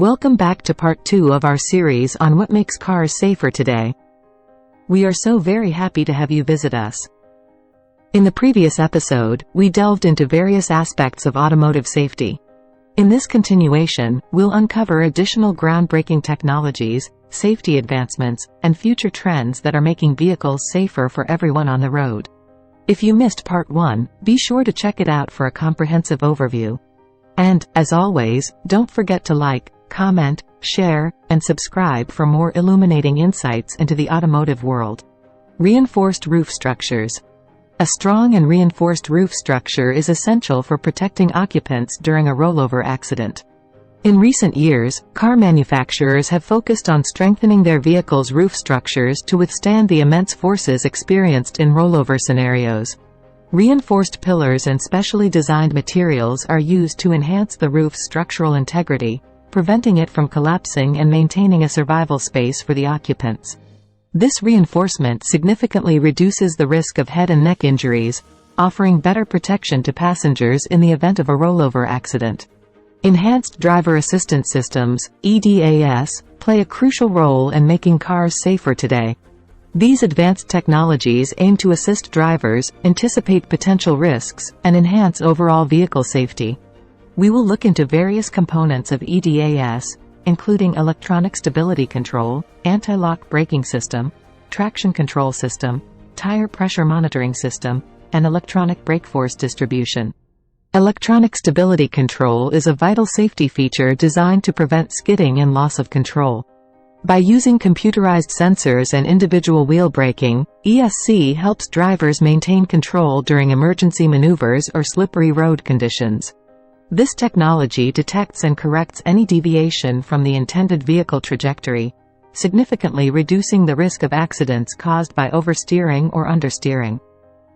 Welcome back to part 2 of our series on what makes cars safer today. We are so very happy to have you visit us. In the previous episode, we delved into various aspects of automotive safety. In this continuation, we'll uncover additional groundbreaking technologies, safety advancements, and future trends that are making vehicles safer for everyone on the road. If you missed part 1, be sure to check it out for a comprehensive overview. And, as always, don't forget to like, comment, share, and subscribe for more illuminating insights into the automotive world. Reinforced roof structures. A strong and reinforced roof structure is essential for protecting occupants during a rollover accident. In recent years, car manufacturers have focused on strengthening their vehicles' roof structures to withstand the immense forces experienced in rollover scenarios. Reinforced pillars and specially designed materials are used to enhance the roof's structural integrity, preventing it from collapsing and maintaining a survival space for the occupants. This reinforcement significantly reduces the risk of head and neck injuries, offering better protection to passengers in the event of a rollover accident. Enhanced driver assistance systems, EDAS, play a crucial role in making cars safer today. These advanced technologies aim to assist drivers, anticipate potential risks, and enhance overall vehicle safety. We will look into various components of EDAS, including electronic stability control, anti-lock braking system, traction control system, tire pressure monitoring system, and electronic brake force distribution. Electronic stability control is a vital safety feature designed to prevent skidding and loss of control. By using computerized sensors and individual wheel braking, ESC helps drivers maintain control during emergency maneuvers or slippery road conditions. This technology detects and corrects any deviation from the intended vehicle trajectory, significantly reducing the risk of accidents caused by oversteering or understeering.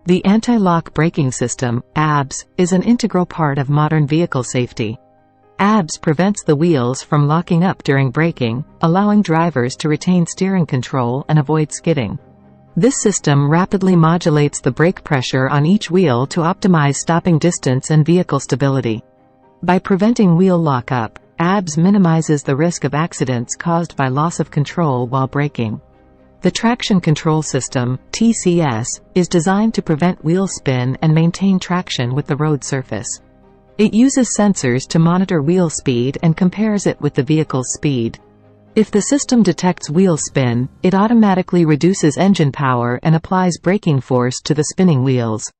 The anti-lock braking system, ABS, is an integral part of modern vehicle safety. ABS prevents the wheels from locking up during braking, allowing drivers to retain steering control and avoid skidding. This system rapidly modulates the brake pressure on each wheel to optimize stopping distance and vehicle stability. By preventing wheel lock-up, ABS minimizes the risk of accidents caused by loss of control while braking. The traction control system, TCS, is designed to prevent wheel spin and maintain traction with the road surface. It uses sensors to monitor wheel speed and compares it with the vehicle's speed. If the system detects wheel spin, it automatically reduces engine power and applies braking force to the spinning wheels.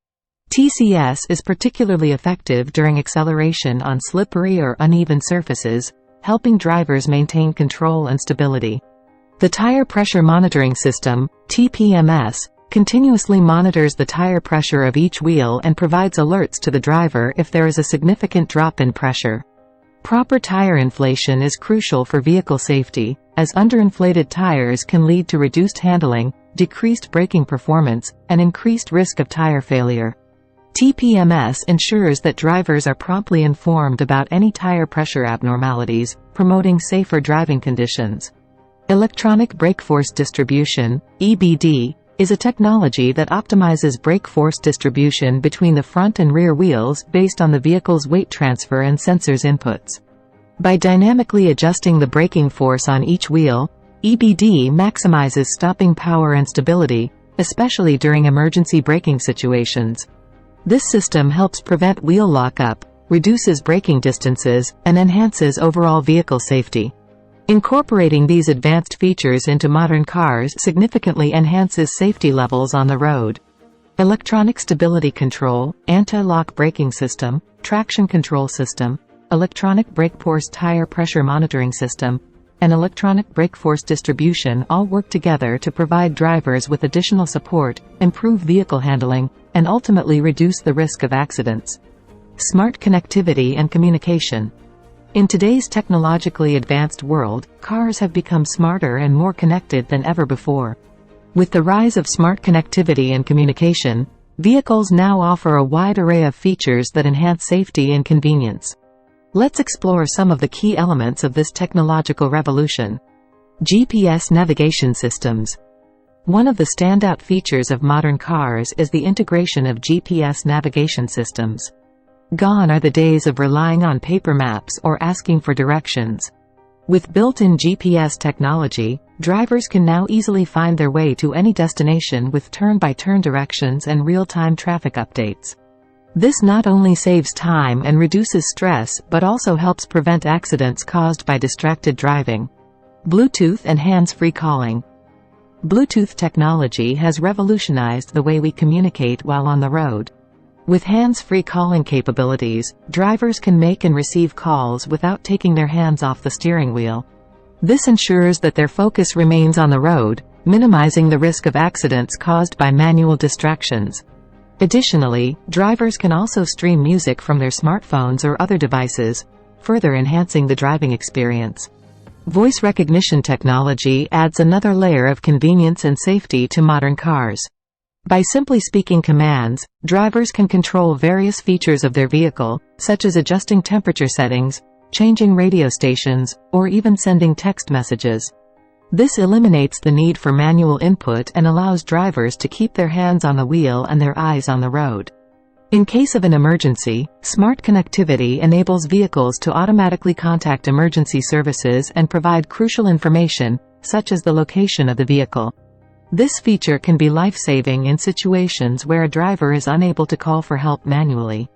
TCS is particularly effective during acceleration on slippery or uneven surfaces, helping drivers maintain control and stability. The tire pressure monitoring system, TPMS, continuously monitors the tire pressure of each wheel and provides alerts to the driver if there is a significant drop in pressure. Proper tire inflation is crucial for vehicle safety, as underinflated tires can lead to reduced handling, decreased braking performance, and increased risk of tire failure. TPMS ensures that drivers are promptly informed about any tire pressure abnormalities, promoting safer driving conditions. Electronic brake force distribution, EBD, is a technology that optimizes brake force distribution between the front and rear wheels based on the vehicle's weight transfer and sensors inputs. By dynamically adjusting the braking force on each wheel, EBD maximizes stopping power and stability, especially during emergency braking situations. This system helps prevent wheel lock-up, reduces braking distances, and enhances overall vehicle safety. Incorporating these advanced features into modern cars significantly enhances safety levels on the road. Electronic stability control, anti-lock braking system, traction control system, electronic brake force tire pressure monitoring system, and electronic brake force distribution all work together to provide drivers with additional support, improve vehicle handling, and ultimately reduce the risk of accidents. Smart connectivity and communication. In today's technologically advanced world, cars have become smarter and more connected than ever before. With the rise of smart connectivity and communication, vehicles now offer a wide array of features that enhance safety and convenience. Let's explore some of the key elements of this technological revolution. GPS navigation systems. One of the standout features of modern cars is the integration of GPS navigation systems. Gone are the days of relying on paper maps or asking for directions. With built-in GPS technology, drivers can now easily find their way to any destination with turn-by-turn directions and real-time traffic updates. This not only saves time and reduces stress but also helps prevent accidents caused by distracted driving. Bluetooth and hands-free calling. Bluetooth technology has revolutionized the way we communicate while on the road. With hands-free calling capabilities, drivers can make and receive calls without taking their hands off the steering wheel. This ensures that their focus remains on the road, minimizing the risk of accidents caused by manual distractions. Additionally, drivers can also stream music from their smartphones or other devices, further enhancing the driving experience. Voice recognition technology adds another layer of convenience and safety to modern cars. By simply speaking commands, drivers can control various features of their vehicle, such as adjusting temperature settings, changing radio stations, or even sending text messages. This eliminates the need for manual input and allows drivers to keep their hands on the wheel and their eyes on the road. In case of an emergency, smart connectivity enables vehicles to automatically contact emergency services and provide crucial information, such as the location of the vehicle. This feature can be life-saving in situations where a driver is unable to call for help manually.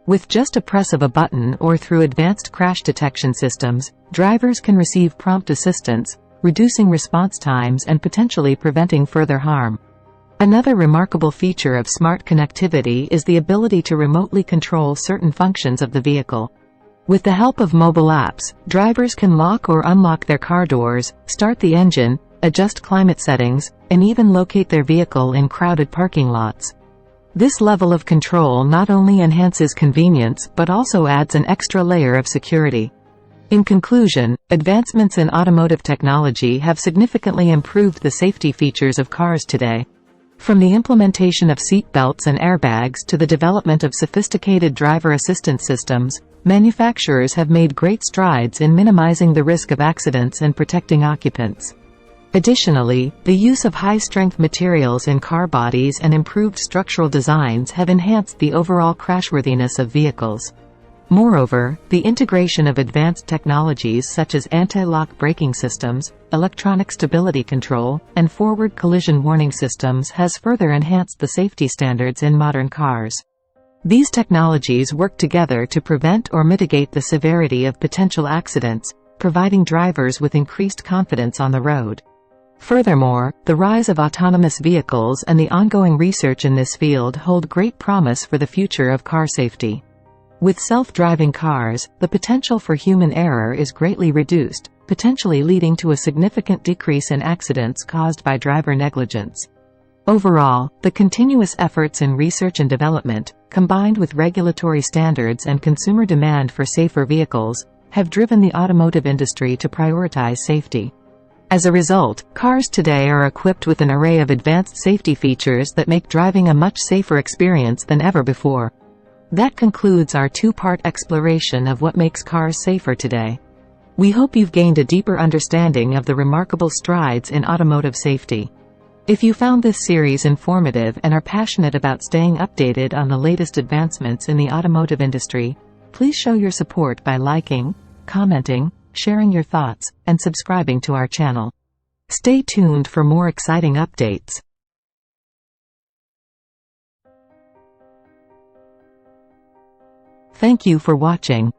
With just a press of a button or through advanced crash detection systems, drivers can receive prompt assistance, reducing response times and potentially preventing further harm. Another remarkable feature of smart connectivity is the ability to remotely control certain functions of the vehicle. With the help of mobile apps, drivers can lock or unlock their car doors, start the engine, adjust climate settings, and even locate their vehicle in crowded parking lots. This level of control not only enhances convenience but also adds an extra layer of security. In conclusion, advancements in automotive technology have significantly improved the safety features of cars today. From the implementation of seat belts and airbags to the development of sophisticated driver assistance systems, manufacturers have made great strides in minimizing the risk of accidents and protecting occupants. Additionally, the use of high-strength materials in car bodies and improved structural designs have enhanced the overall crashworthiness of vehicles. Moreover, the integration of advanced technologies such as anti-lock braking systems, electronic stability control, and forward collision warning systems has further enhanced the safety standards in modern cars. These technologies work together to prevent or mitigate the severity of potential accidents, providing drivers with increased confidence on the road. Furthermore, the rise of autonomous vehicles and the ongoing research in this field hold great promise for the future of car safety. With self-driving cars, the potential for human error is greatly reduced, potentially leading to a significant decrease in accidents caused by driver negligence. Overall, the continuous efforts in research and development, combined with regulatory standards and consumer demand for safer vehicles, have driven the automotive industry to prioritize safety. As a result, cars today are equipped with an array of advanced safety features that make driving a much safer experience than ever before. That concludes our two-part exploration of what makes cars safer today. We hope you've gained a deeper understanding of the remarkable strides in automotive safety. If you found this series informative and are passionate about staying updated on the latest advancements in the automotive industry, please show your support by liking, commenting, sharing your thoughts, and subscribing to our channel. Stay tuned for more exciting updates. Thank you for watching.